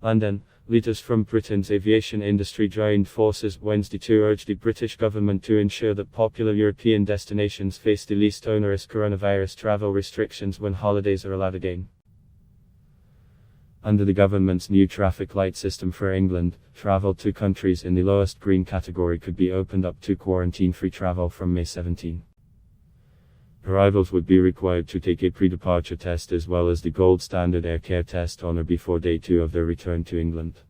London, leaders from Britain's aviation industry joined forces Wednesday to urge the British government to ensure that popular European destinations face the least onerous coronavirus travel restrictions when holidays are allowed again. Under the government's new traffic light system for England, travel to countries in the lowest green category could be opened up to quarantine-free travel from May 17. Arrivals would be required to take a pre-departure test as well as the gold standard air care test on or before day 2 of their return to England.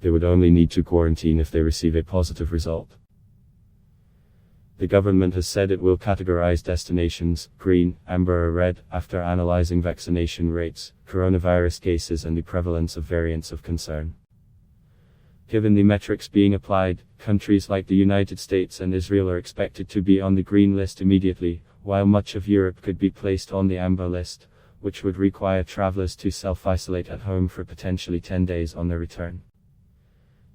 They would only need to quarantine if they receive a positive result. The government has said it will categorize destinations, green, amber or red, after analyzing vaccination rates, coronavirus cases and the prevalence of variants of concern. Given the metrics being applied, countries like the United States and Israel are expected to be on the green list immediately, while much of Europe could be placed on the amber list, which would require travelers to self-isolate at home for potentially 10 days on their return.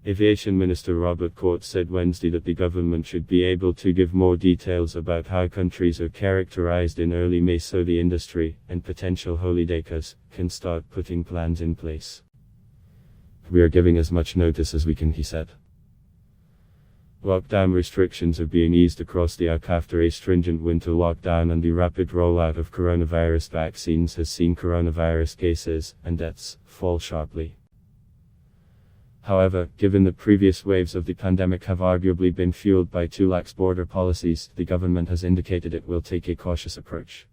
Aviation Minister Robert Court said Wednesday that the government should be able to give more details about how countries are characterized in early May so the industry, and potential holidaymakers, can start putting plans in place. "We are giving as much notice as we can," he said. Lockdown restrictions are being eased across the UK after a stringent winter lockdown and the rapid rollout of coronavirus vaccines has seen coronavirus cases and deaths fall sharply. However, given that previous waves of the pandemic have arguably been fueled by too lax border policies, the government has indicated it will take a cautious approach.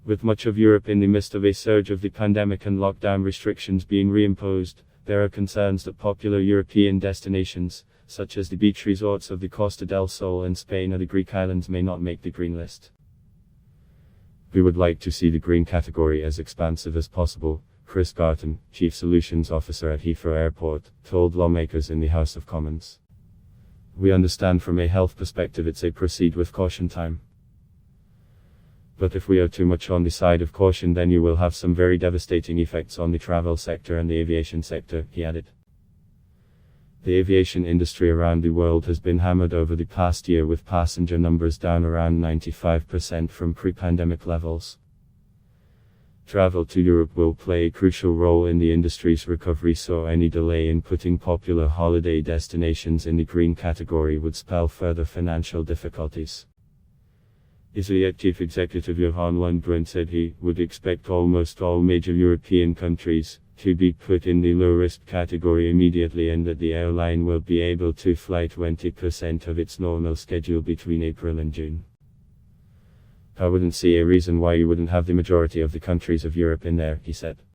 With much of Europe in the midst of a surge of the pandemic and lockdown restrictions being reimposed, there are concerns that popular European destinations, such as the beach resorts of the Costa del Sol in Spain or the Greek islands, may not make the green list. "We would like to see the green category as expansive as possible," Chris Garton, Chief Solutions Officer at Heathrow Airport, told lawmakers in the House of Commons. "We understand from a health perspective it's a proceed with caution time. But if we are too much on the side of caution then you will have some very devastating effects on the travel sector and the aviation sector," he added. The aviation industry around the world has been hammered over the past year with passenger numbers down around 95% from pre-pandemic levels. Travel to Europe will play a crucial role in the industry's recovery, so any delay in putting popular holiday destinations in the green category would spell further financial difficulties. ISIAT Chief Executive Johan Lundgren said he would expect almost all major European countries to be put in the low-risk category immediately and that the airline will be able to fly 20% of its normal schedule between April and June. "I wouldn't see a reason why you wouldn't have the majority of the countries of Europe in there," he said.